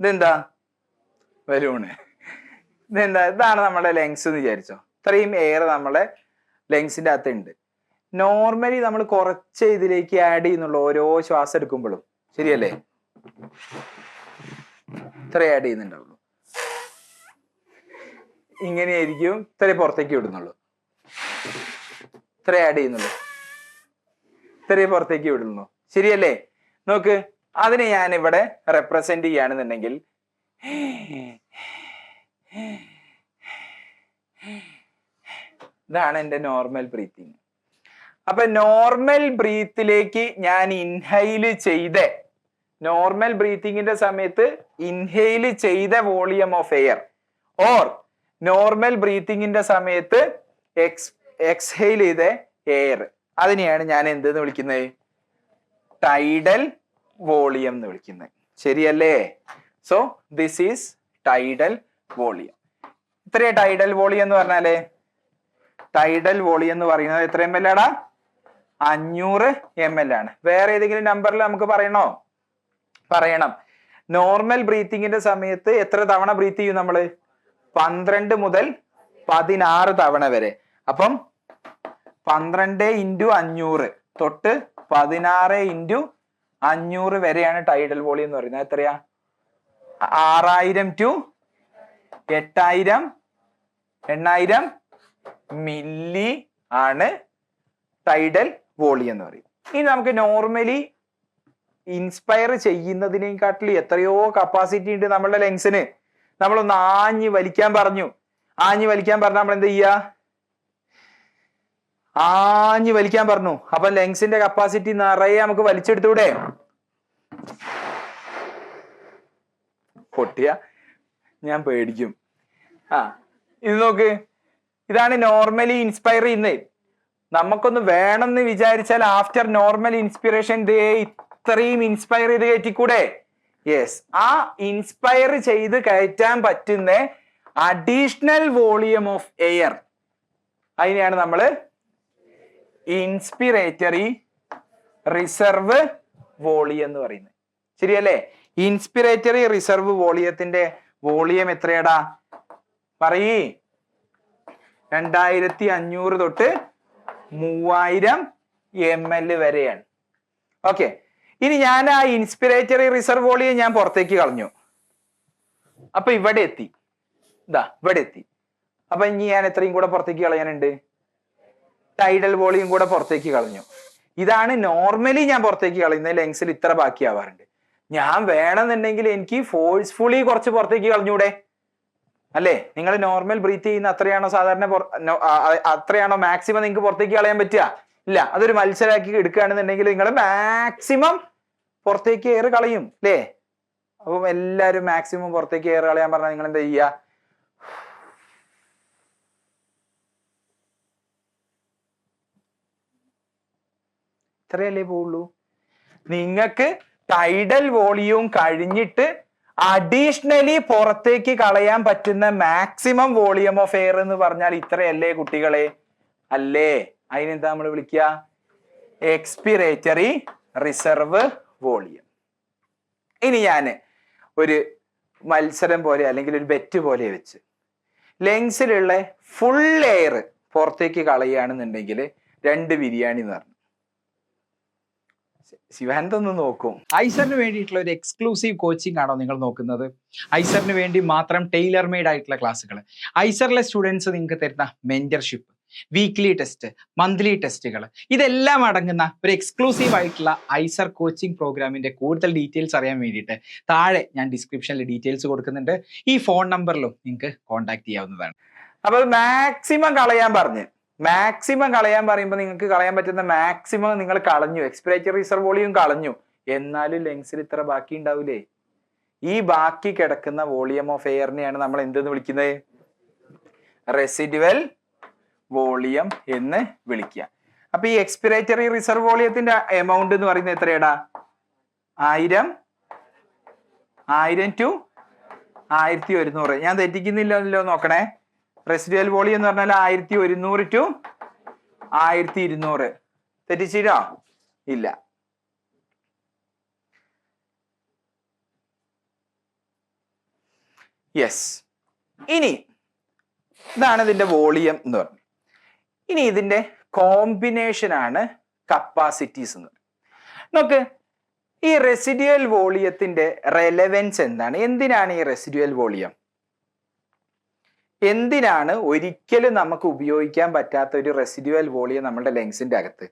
ഇതെന്താ? ബലൂണ്. ഇതെന്താ? ഇതാണ് നമ്മുടെ ലെങ്സ് എന്ന് വിചാരിച്ചോ. ഇത്രയും എയർ നമ്മളെ ലെങ്സിന്റെ അകത്ത് ഉണ്ട്. നോർമലി നമ്മൾ കുറച്ച് ഇതിലേക്ക് ആഡ് ചെയ്യുന്നുള്ളൂ ഓരോ ശ്വാസം എടുക്കുമ്പോഴും, ശരിയല്ലേ? ഇത്ര ആഡ് ചെയ്യുന്നുണ്ടാവുള്ളൂ. ഇങ്ങനെയായിരിക്കും ഇത്രയും പുറത്തേക്ക് വിടുന്നുള്ളൂ. ഇത്ര ആഡ് ചെയ്യുന്നുള്ളൂ, ഇത്രയും പുറത്തേക്ക് വിടുന്നു, ശരിയല്ലേ? നോക്ക്, അതിനെ ഞാൻ ഇവിടെ റെപ്രസെന്റ് ചെയ്യുകയാണെന്നുണ്ടെങ്കിൽ ഇതാണ് എൻ്റെ നോർമൽ ബ്രീത്തിങ്. അപ്പൊ നോർമൽ ബ്രീത്തിലേക്ക് ഞാൻ ഇൻഹെയില് ചെയ്ത്, നോർമൽ ബ്രീത്തിങ്ങിന്റെ സമയത്ത് ഇൻഹെയില് ചെയ്ത volume of air or normal ബ്രീത്തിങ്ങിന്റെ സമയത്ത് എക്സ്ഹെയിൽ ചെയ്ത എയർ, അതിനെയാണ് ഞാൻ എന്തെന്ന് വിളിക്കുന്നത്? ടൈഡൽ വോളിയം എന്ന് വിളിക്കുന്നത്, ശരിയല്ലേ? So this is tidal volume. ഇത്രയും ടൈഡൽ വോളിയം എന്ന് പറഞ്ഞാലേ, ടൈഡൽ വോളിയം എന്ന് പറയുന്നത് എത്ര ml ആടാ? 500 ml ആണ്. വേറെ ഏതെങ്കിലും നമ്പറിൽ നമുക്ക് പറയണോ? പറയണം. നോർമൽ ബ്രീത്തിങ്ങിന്റെ സമയത്ത് എത്ര തവണ ബ്രീത്ത് ചെയ്യും നമ്മള്? 12 മുതൽ 16 തവണ വരെ. അപ്പം 12 × 500 തൊട്ട് 16 × 500 വരെയാണ് ടൈഡൽ വോളിയം എന്ന് പറയുന്നത്. എത്രയാ? 6000 to 8000 8000 മില്ലി ആണ് ടൈഡൽ വോളിയം എന്ന് പറയും. ഇനി നമുക്ക് നോർമലി ഇൻസ്പയർ ചെയ്യുന്നതിനെക്കാട്ടിൽ എത്രയോ കപ്പാസിറ്റി ഉണ്ട് നമ്മളുടെ ലെങ്സിന്. നമ്മളൊന്ന് ആഞ്ഞ് വലിക്കാൻ പറഞ്ഞു. ആഞ്ഞ് വലിക്കാൻ പറഞ്ഞാൽ നമ്മൾ എന്ത് ചെയ്യാ? ആഞ്ഞ് വലിക്കാൻ പറഞ്ഞു. അപ്പൊ ലെങ്സിന്റെ കപ്പാസിറ്റി നിറയെ നമുക്ക് വലിച്ചെടുത്തൂടെ? പൊട്ടിയ ഞാൻ പേടിക്കും. ഇത് നോക്ക്, ഇതാണ് നോർമലി ഇൻസ്പയർ ചെയ്യുന്നത്. നമുക്കൊന്ന് വേണമെന്ന് വിചാരിച്ചാൽ ആഫ്റ്റർ നോർമൽ ഇൻസ്പിറേഷൻ ദേ ഇത്രയും ഇൻസ്പയർ ചെയ്ത് കയറ്റിക്കൂടെ? യെസ്, ആ ഇൻസ്പയർ ചെയ്ത് കയറ്റാൻ പറ്റുന്ന അഡീഷണൽ വോളിയം ഓഫ് എയർ, അതിനെയാണ് നമ്മൾ ഇൻസ്പിറേറ്ററി റിസർവ് വോളിയം എന്ന് പറയുന്നത്, ശരിയല്ലേ? ഇൻസ്പിറേറ്ററി റിസർവ് വോളിയത്തിന്റെ വോളിയം എത്രയാടാ? പറയ്. 2500 തൊട്ട് 3000 ml വരെയാണ്. ഓക്കെ, ഇനി ഞാൻ ആ ഇൻസ്പിറേറ്ററി റിസർവ് വോളിയം ഞാൻ പുറത്തേക്ക് കളഞ്ഞു. അപ്പൊ ഇവിടെ എത്തി, ഇതാ ഇവിടെ എത്തി. അപ്പൊ ഇനി ഞാൻ എത്രയും കൂടെ പുറത്തേക്ക് കളയാനുണ്ട്? ടൈഡൽ വോളിയം കൂടെ പുറത്തേക്ക് കളഞ്ഞു. ഇതാണ് നോർമലി ഞാൻ പുറത്തേക്ക് കളയുന്നത്. ലെങ്സിൽ ഇത്ര ബാക്കിയാവാറുണ്ട്. ഞാൻ വേണമെന്നുണ്ടെങ്കിൽ എനിക്ക് ഫോഴ്സ്ഫുള്ളി കുറച്ച് പുറത്തേക്ക് കളഞ്ഞൂടെ? അല്ലേ? നിങ്ങൾ നോർമൽ ബ്രീത്ത് ചെയ്യുന്ന അത്രയാണോ സാധാരണ, അത്രയാണോ മാക്സിമം നിങ്ങൾക്ക് പുറത്തേക്ക് കളയാൻ പറ്റുക? ഇല്ല. അതൊരു മത്സരമാക്കി എടുക്കുകയാണെന്നുണ്ടെങ്കിൽ നിങ്ങൾ മാക്സിമം പുറത്തേക്ക് എയർ കളയും, അല്ലേ? അപ്പം എല്ലാവരും മാക്സിമം പുറത്തേക്ക് എയർ കളയാൻ പറഞ്ഞാൽ നിങ്ങൾ എന്താ ചെയ്യുക? ഇത്രയല്ലേ പോവുള്ളൂ. നിങ്ങൾക്ക് ടൈഡൽ വോളിയവും കഴിഞ്ഞിട്ട് അഡീഷണലി പുറത്തേക്ക് കളയാൻ പറ്റുന്ന മാക്സിമം വോളിയം ഓഫ് എയർ എന്ന് പറഞ്ഞാൽ ഇത്രയല്ലേ കുട്ടികളെ? അല്ലേ? അതിനെന്താ നമ്മൾ വിളിക്കുക? Expiratory reserve volume. ഇനി ഞാൻ ഒരു മത്സരം പോലെ അല്ലെങ്കിൽ ഒരു ബെറ്റ് പോലെ വെച്ച് ലെങ്സിലുള്ള ഫുൾ എയർ പുറത്തേക്ക് കളയുകയാണെന്നുണ്ടെങ്കിൽ 2 ബിരിയാണി എന്ന് പറഞ്ഞു. ശിവാനന്ദൊന്ന് നോക്കും. ഐസറിന് വേണ്ടിയിട്ടുള്ള ഒരു എക്സ്ക്ലൂസീവ് കോച്ചിങ് ആണോ നിങ്ങൾ നോക്കുന്നത്? ഐസറിന് വേണ്ടി മാത്രം ടൈലർ മെയ്ഡ് ആയിട്ടുള്ള ക്ലാസ്സുകൾ, ഐസറിലെ സ്റ്റുഡൻസ് നിങ്ങൾക്ക് തരുന്ന മെന്റർഷിപ്പ്, വീക്ക്ലി ടെസ്റ്റ്, മന്ത്ലി ടെസ്റ്റുകൾ, ഇതെല്ലാം അടങ്ങുന്ന ഒരു എക്സ്ക്ലൂസീവ് ആയിട്ടുള്ള ഐസർ കോച്ചിങ് പ്രോഗ്രാമിന്റെ കൂടുതൽ ഡീറ്റെയിൽസ് അറിയാൻ വേണ്ടിയിട്ട് താഴെ ഞാൻ ഡിസ്ക്രിപ്ഷനിൽ ഡീറ്റെയിൽസ് കൊടുക്കുന്നുണ്ട്. ഈ ഫോൺ നമ്പറിലും നിങ്ങൾക്ക് കോൺടാക്ട് ചെയ്യാവുന്നതാണ്. അപ്പോൾ മാക്സിമം കളയാൻ പറഞ്ഞ്, മാക്സിമം കളയാൻ പറയുമ്പോൾ നിങ്ങൾക്ക് കളയാൻ പറ്റുന്ന മാക്സിമം നിങ്ങൾ കളഞ്ഞു. എക്സ്പിറേറ്ററി റിസർവ് വോളിയം കളഞ്ഞു. എന്നാലും ലെങ്സിൽ ഇത്ര ബാക്കി ഉണ്ടാവില്ലേ? ഈ ബാക്കി കിടക്കുന്ന വോളിയം ഓഫ് എയറിനെയാണ് നമ്മൾ എന്തെന്ന് വിളിക്കുന്നത്? റെസിഡുവൽ വോളിയം എന്ന് വിളിക്കുക. അപ്പൊ ഈ എക്സ്പിറേറ്ററി റിസർവ് വോളിയത്തിന്റെ എമൗണ്ട് എന്ന് പറയുന്നത് എത്രയാടാ? 1000 to 1100. ഞാൻ തെറ്റിക്കുന്നില്ലല്ലോ, നോക്കണേ. റെസിഡുവൽ വോളിയം എന്ന് പറഞ്ഞാൽ 1100 to 1200. തെറ്റിച്ചിട്ടോ? ഇല്ല. യെസ്. ഇനി ഇതാണ് ഇതിന്റെ വോളിയം എന്ന് പറഞ്ഞു. ഇനി ഇതിന്റെ കോമ്പിനേഷൻ ആണ് കപ്പാസിറ്റീസ് എന്ന് പറയുന്നത്. നോക്ക്, ഈ റെസിഡ്യുവൽ വോളിയത്തിന്റെ റെലവൻസ് എന്താണ്? എന്തിനാണ് ഈ റെസിഡ്യുവൽ വോളിയം? എന്തിനാണ് ഒരിക്കലും നമുക്ക് ഉപയോഗിക്കാൻ പറ്റാത്ത ഒരു റെസിഡ്യുവൽ വോളിയം നമ്മുടെ ലങ്സിന്റെ അകത്ത്?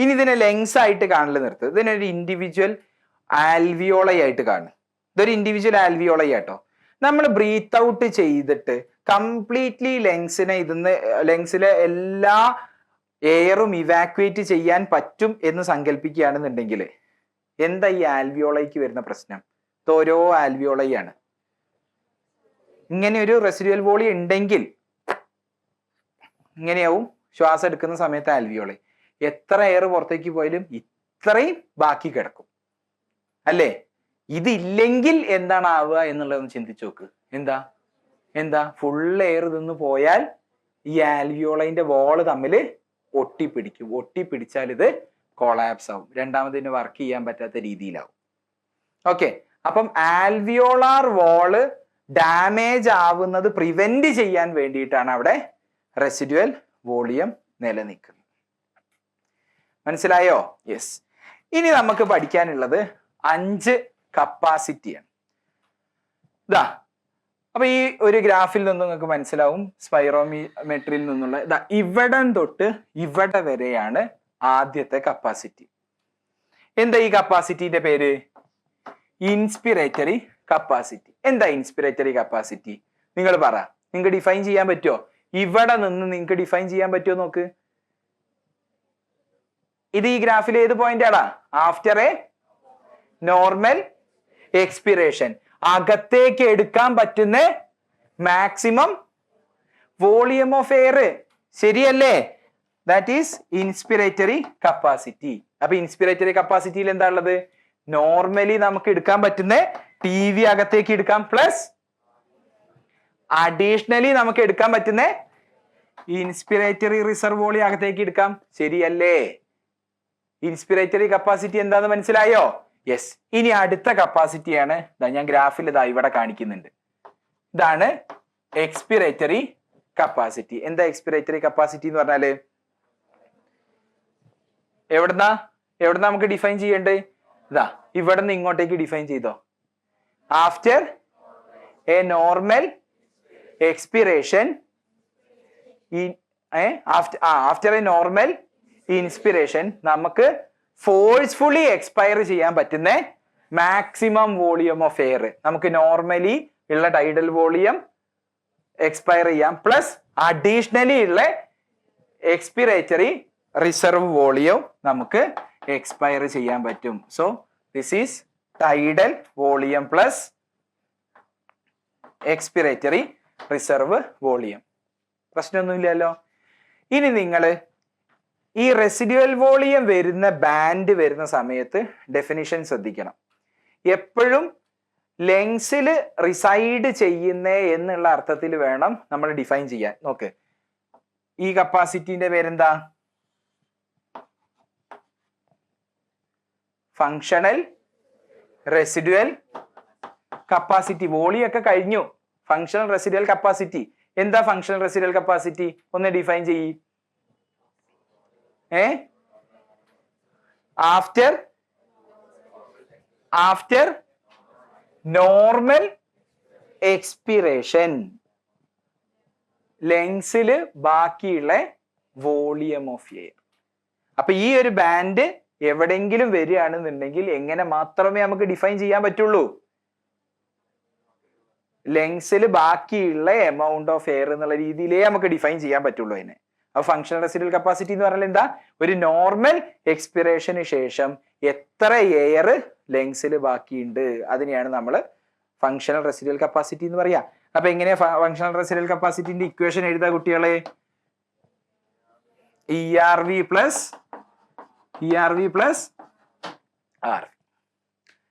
ഇനി ഇതിനെ ലെങ്സ് ആയിട്ട് കാണൽ നിർത്തുക. ഇതിനൊരു ഇൻഡിവിജ്വൽ ആൽവിയോളൈ ആയിട്ട് കാണും. ഇതൊരു ഇൻഡിവിജ്വൽ ആൽവിയോളൈ ആട്ടോ. നമ്മൾ ബ്രീത്ത് ഔട്ട് ചെയ്തിട്ട് കംപ്ലീറ്റ്ലി ലങ്സിലെ എല്ലാ എയറും ഇവാക്വേറ്റ് ചെയ്യാൻ പറ്റും എന്ന് സങ്കല്പിക്കുകയാണെന്നുണ്ടെങ്കിൽ എന്താ ഈ ആൽവിയോളൈക്ക് വരുന്ന പ്രശ്നം? ഇത് ഓരോ ആൽവിയോളൈ ആണ്. ഇങ്ങനെ ഒരു റെസിഡ്യുവൽ വോളിയം ഉണ്ടെങ്കിൽ ഇങ്ങനെയാവും ശ്വാസം എടുക്കുന്ന സമയത്ത് ആൽവിയോളൈ. എത്ര എയർ പുറത്തേക്ക് പോയാലും ഇത്രയും ബാക്കി കിടക്കും അല്ലേ? ഇതില്ലെങ്കിൽ എന്താണ് ആവുക എന്നുള്ളതൊന്ന് ചിന്തിച്ചു നോക്ക്. എന്താ ഫുൾ എയർ നിന്ന് പോയാൽ ഈ ആൽവിയോളൈന്റെ വോള് തമ്മിൽ ഒട്ടിപ്പിടിച്ചാൽ ഇത് കൊളാപ്സ് ആവും. രണ്ടാമതിന് വർക്ക് ചെയ്യാൻ പറ്റാത്ത രീതിയിലാവും. ഓക്കെ, അപ്പം ആൽവിയോളാർ വോള് ഡാമേജ് ആവുന്നത് പ്രിവെന്റ് ചെയ്യാൻ വേണ്ടിയിട്ടാണ് അവിടെ റെസിഡ്യുവൽ വോളിയം നിലനിൽക്കുന്നത്. മനസ്സിലായോ? യെസ്. ഇനി നമുക്ക് പഠിക്കാനുള്ളത് 5 കപ്പാസിറ്റിയാണ്. ഇതാ, അപ്പൊ ഈ ഒരു ഗ്രാഫിൽ നിന്ന് നിങ്ങൾക്ക് മനസ്സിലാവും സ്പൈറോമെട്രിയിൽ നിന്നുള്ള ഇവിടം തൊട്ട് ഇവിടെ വരെയാണ് ആദ്യത്തെ കപ്പാസിറ്റി. എന്താ ഈ കപ്പാസിറ്റിന്റെ പേര്? Inspiratory capacity. എന്താ ഇൻസ്പിറേറ്ററി കപ്പാസിറ്റി? നിങ്ങൾ പറ, നിങ്ങൾക്ക് ഡിഫൈൻ ചെയ്യാൻ പറ്റുമോ? ഇവിടെ നിന്ന് നിങ്ങൾക്ക് ഡിഫൈൻ ചെയ്യാൻ പറ്റുമോ? നോക്ക്, ഇത് ഈ ഗ്രാഫിൽ ഏത് പോയിന്റ് ആടാ? ആഫ്റ്റർ എ നോർമൽ എക്സ്പിറേഷൻ അകത്തേക്ക് എടുക്കാൻ പറ്റുന്ന മാക്സിമം വോളിയം ഓഫ് എയർ. ശരിയല്ലേ? That is inspiratory capacity. അപ്പൊ ഇൻസ്പിറേറ്ററി കപ്പാസിറ്റിയിൽ എന്താ ഉള്ളത്? നോർമലി നമുക്ക് എടുക്കാൻ പറ്റുന്ന TV അകത്തേക്ക് എടുക്കാം, പ്ലസ് അഡീഷണലി നമുക്ക് എടുക്കാൻ പറ്റുന്ന ഇൻസ്പിറേറ്ററി റിസർവ് വോളിയം അകത്തേക്ക് എടുക്കാം. ശരിയല്ലേ? ഇൻസ്പിറേറ്ററി കപ്പാസിറ്റി എന്താന്ന് മനസ്സിലായോ? യെസ്. ഇനി അടുത്ത കപ്പാസിറ്റിയാണ് ഞാൻ ഗ്രാഫിൽ ഇവിടെ കാണിക്കുന്നുണ്ട്. ഇതാണ് എക്സ്പിറേറ്ററി കപ്പാസിറ്റി. എന്താ എക്സ്പിറേറ്ററി കപ്പാസിറ്റി എന്ന് പറഞ്ഞാല്? എവിടുന്നാ നമുക്ക് ഡിഫൈൻ ചെയ്യേണ്ടത്? ഇവിടെ നിന്ന് ഇങ്ങോട്ടേക്ക് ഡിഫൈൻ ചെയ്തോ. After a normal expiration after a normal inspiration നമുക്ക് ഫോഴ്സ്ഫുള്ളി എക്സ്പയർ ചെയ്യാൻ പറ്റുന്ന മാക്സിമം വോളിയം ഓഫ് എയർ. നമുക്ക് നോർമലി ഉള്ള ടൈഡൽ വോളിയം എക്സ്പയർ ചെയ്യാം, പ്ലസ് അഡീഷണലി ഉള്ള എക്സ്പിറേറ്ററി റിസർവ് വോളിയം നമുക്ക് എക്സ്പയർ ചെയ്യാൻ പറ്റും. So this is tidal volume plus expiratory reserve volume. പ്രശ്നമൊന്നുമില്ലല്ലോ. ഇനി നിങ്ങൾ ഈ റെസിഡ്യുവൽ വോളിയം വരുന്ന ബാൻഡ് വരുന്ന സമയത്ത് ഡെഫിനിഷൻ ശ്രദ്ധിക്കണം. എപ്പോഴും ലങ്സിൽ റിസൈഡ് ചെയ്യുന്നേ എന്നുള്ള അർത്ഥത്തിൽ വേണം നമ്മൾ ഡിഫൈൻ ചെയ്യാൻ. നോക്ക്, ഈ കപ്പാസിറ്റിന്റെ പേരെന്താ? Functional residual capacity. വോളിയം ഒക്കെ കഴിഞ്ഞു. Functional residual capacity. എന്താ ഫങ്ഷണൽ റെസിഡ്യുവൽ കപ്പാസിറ്റി? ഒന്ന് ഡിഫൈൻ ചെയ്യ്. ആഫ്റ്റർ നോർമൽ എക്സ്പിറേഷൻ ലങ്സില് ബാക്കിയുള്ള വോളിയം ഓഫ് എയർ. അപ്പൊ ഈ ഒരു ബാൻഡ് എവിടെയെങ്കിലും വരികയാണെന്നുണ്ടെങ്കിൽ എങ്ങനെ മാത്രമേ നമുക്ക് ഡിഫൈൻ ചെയ്യാൻ പറ്റുള്ളൂ? ലങ്സിൽ ബാക്കിയുള്ള എമൗണ്ട് ഓഫ് എയർ എന്നുള്ള രീതിയിലേ നമുക്ക് ഡിഫൈൻ ചെയ്യാൻ പറ്റുള്ളൂ അതിനെ. അപ്പൊ ഫങ്ഷണൽ റെസിഡ്യുവൽ കപ്പാസിറ്റി എന്ന് പറഞ്ഞാൽ എന്താ? ഒരു നോർമൽ എക്സ്പിറേഷന് ശേഷം എത്ര എയർ ലങ്സിൽ ബാക്കിയുണ്ട് അതിനെയാണ് നമ്മൾ ഫങ്ഷണൽ റെസിഡ്യുവൽ കപ്പാസിറ്റി എന്ന് പറയാ. അപ്പൊ എങ്ങനെയാ ഫങ്ഷണൽ റെസിഡ്യുവൽ കപ്പാസിറ്റിന്റെ ഇക്വേഷൻ എഴുതാ കുട്ടികളെ? ERV plus RV.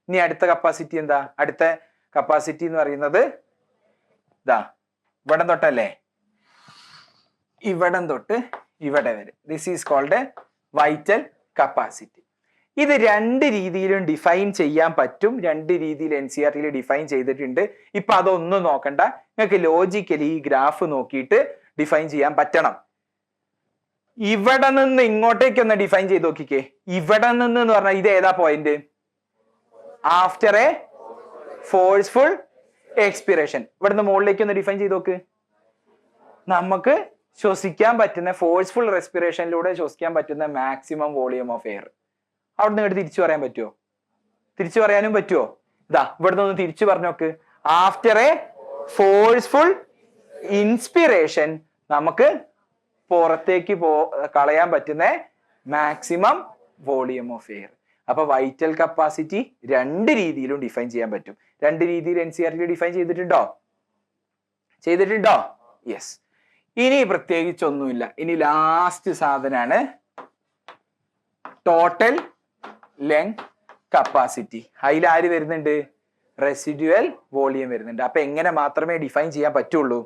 ഇനി അടുത്ത കപ്പാസിറ്റി എന്താ? അടുത്ത കപ്പാസിറ്റി എന്ന് പറയുന്നത് ഇവിടം തൊട്ടല്ലേ, ഇവിടം തൊട്ട് ഇവിടെ വരെ. This is called vital capacity. ഇത് രണ്ട് രീതിയിലും ഡിഫൈൻ ചെയ്യാൻ പറ്റും. രണ്ട് രീതിയിൽ NCERT ഡിഫൈൻ ചെയ്തിട്ടുണ്ട്. ഇപ്പൊ അതൊന്നും നോക്കണ്ട, നിങ്ങൾക്ക് ലോജിക്കലി ഈ ഗ്രാഫ് നോക്കിയിട്ട് ഡിഫൈൻ ചെയ്യാൻ പറ്റണം. ഇവിടെ നിന്ന് ഇങ്ങോട്ടേക്ക് ഒന്ന് ഡിഫൈൻ ചെയ്ത് നോക്കിക്കേ. ഇവിടെ നിന്ന് എന്ന് പറഞ്ഞാൽ ഇത് ഏതാ point? After A forceful expiration. ഇവിടുന്ന് മുകളിലേക്ക് ഒന്ന് ഡിഫൈൻ ചെയ്ത് നോക്ക്. നമുക്ക് ശ്വസിക്കാൻ പറ്റുന്ന ഫോഴ്സ്ഫുൾ റെസ്പിറേഷനിലൂടെ ശ്വസിക്കാൻ പറ്റുന്ന മാക്സിമം വോളിയം ഓഫ് എയർ അവിടെ നിന്ന് തിരിച്ചു പറയാൻ പറ്റുമോ? തിരിച്ചു പറയാനും പറ്റുമോ? ഇതാ ഇവിടുന്ന് ഒന്ന് തിരിച്ചു പറഞ്ഞു നോക്ക്. ആഫ്റ്റർ എ ഫോഴ്സ്ഫുൾ ഇൻസ്പിറേഷൻ നമുക്ക് പുറത്തേക്ക് കളയാൻ പറ്റുന്ന മാക്സിമം വോളിയം ഓഫ് എയർ. അപ്പൊ വൈറ്റൽ കപ്പാസിറ്റി രണ്ട് രീതിയിലും ഡിഫൈൻ ചെയ്യാൻ പറ്റും. രണ്ട് രീതിയിൽ NCERT ഡിഫൈൻ ചെയ്തിട്ടുണ്ടോ? ചെയ്തിട്ടുണ്ടോ? യെസ്. ഇനി പ്രത്യേകിച്ചൊന്നുമില്ല. ഇനി ലാസ്റ്റ് സാധനമാണ് ടോട്ടൽ ലെങ്ത് കപ്പാസിറ്റി. അതിൽ ആര് വരുന്നുണ്ട്? റെസിഡ്യുവൽ വോളിയം വരുന്നുണ്ട്. അപ്പൊ എങ്ങനെ മാത്രമേ ഡിഫൈൻ ചെയ്യാൻ പറ്റുള്ളൂ?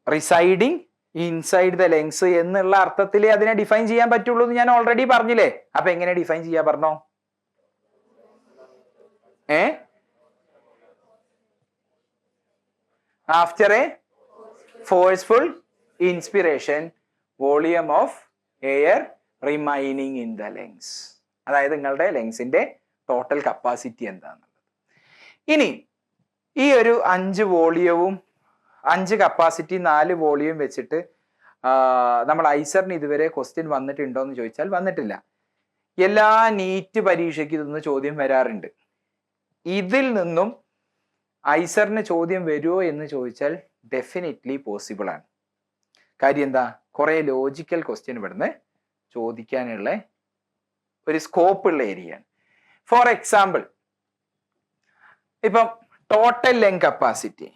റിസൈഡിങ് ഇൻസൈഡ് ദ ലെങ്സ് എന്നുള്ള അർത്ഥത്തിൽ അതിനെ ഡിഫൈൻ ചെയ്യാൻ പറ്റുള്ളൂ എന്ന് ഞാൻ ഓൾറെഡി പറഞ്ഞില്ലേ. അപ്പൊ എങ്ങനെ ഡിഫൈൻ ചെയ്യാ പറഞ്ഞോ? After A forceful inspiration volume of air remaining in the lengths. അതായത് നിങ്ങളുടെ ലെങ്സിന്റെ ടോട്ടൽ കപ്പാസിറ്റി എന്താണെന്നുള്ളത്. ഇനി ഈ ഒരു 5 വോളിയവും 5 കപ്പാസിറ്റി 4 വോളിയം വെച്ചിട്ട് നമ്മൾ ഐസറിന് ഇതുവരെ ക്വസ്റ്റ്യൻ വന്നിട്ടുണ്ടോ എന്ന് ചോദിച്ചാൽ വന്നിട്ടില്ല. എല്ലാ നീറ്റ് പരീക്ഷയ്ക്ക് ഇതൊന്ന് ചോദ്യം വരാറുണ്ട്. ഇതിൽ നിന്നും ഐസറിന് ചോദ്യം വരുമോ എന്ന് ചോദിച്ചാൽ ഡെഫിനറ്റ്ലി പോസിബിൾ ആണ്. കാര്യം എന്താ? കുറെ ലോജിക്കൽ ക്വസ്റ്റ്യൻ ഇവിടുന്ന് ചോദിക്കാനുള്ള ഒരു സ്കോപ്പ് ഉള്ള ഏരിയയാണ്. ഫോർ എക്സാമ്പിൾ, ഇപ്പം total length capacity,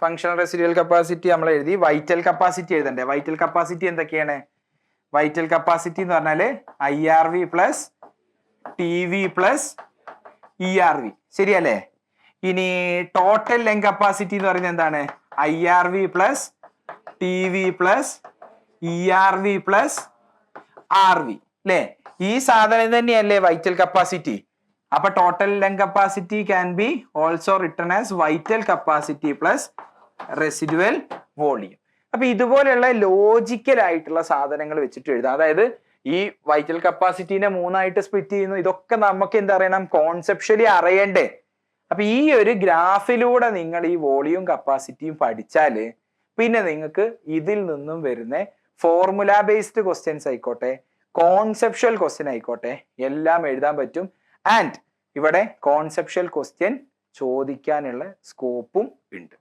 functional residual capacity നമ്മൾ എഴുതി, വൈറ്റൽ കപ്പാസിറ്റി എഴുതണ്ടേ? വൈറ്റൽ കപ്പാസിറ്റി എന്തൊക്കെയാണ്? വൈറ്റൽ കപ്പാസിറ്റി എന്ന് പറഞ്ഞാല് IRV plus TV plus ERV, ശരിയല്ലേ? ഇനി ടോട്ടൽ ലെങ്ത് കപ്പാസിറ്റി എന്ന് പറയുന്നത് എന്താണ്? IRV plus TV plus ERV plus RV, അല്ലേ? ഈ സാധനം തന്നെയല്ലേ വൈറ്റൽ കപ്പാസിറ്റി. അപ്പൊ total length capacity can be also written as vital capacity plus residual volume. അപ്പൊ ഇതുപോലെയുള്ള ലോജിക്കൽ ആയിട്ടുള്ള സാധനങ്ങൾ വെച്ചിട്ട് എഴുതാം. അതായത് ഈ വൈറ്റൽ കപ്പാസിറ്റിനെ 3ആയിട്ട് സ്പ്ലിറ്റ് ചെയ്യുന്നു. ഇതൊക്കെ നമുക്ക് എന്താ അറിയണം? കോൺസെപ്ച്വലി അറിയണ്ടേ? അപ്പൊ ഈ ഒരു ഗ്രാഫിലൂടെ നിങ്ങൾ ഈ വോളിയം കപ്പാസിറ്റിയും പഠിച്ചാല് പിന്നെ നിങ്ങൾക്ക് ഇതിൽ നിന്നും വരുന്ന ഫോർമുല ബേസ്ഡ് ക്വസ്റ്റ്യൻസ് ആയിക്കോട്ടെ, കോൺസെപ്ച്വൽ ക്വസ്റ്റ്യൻ ആയിക്കോട്ടെ, എല്ലാം എഴുതാൻ പറ്റും. ആൻഡ് ഇവിടെ കോൺസെപ്ച്വൽ ക്വസ്റ്റ്യൻ ചോദിക്കാനുള്ള സ്കോപ്പും ഉണ്ട്.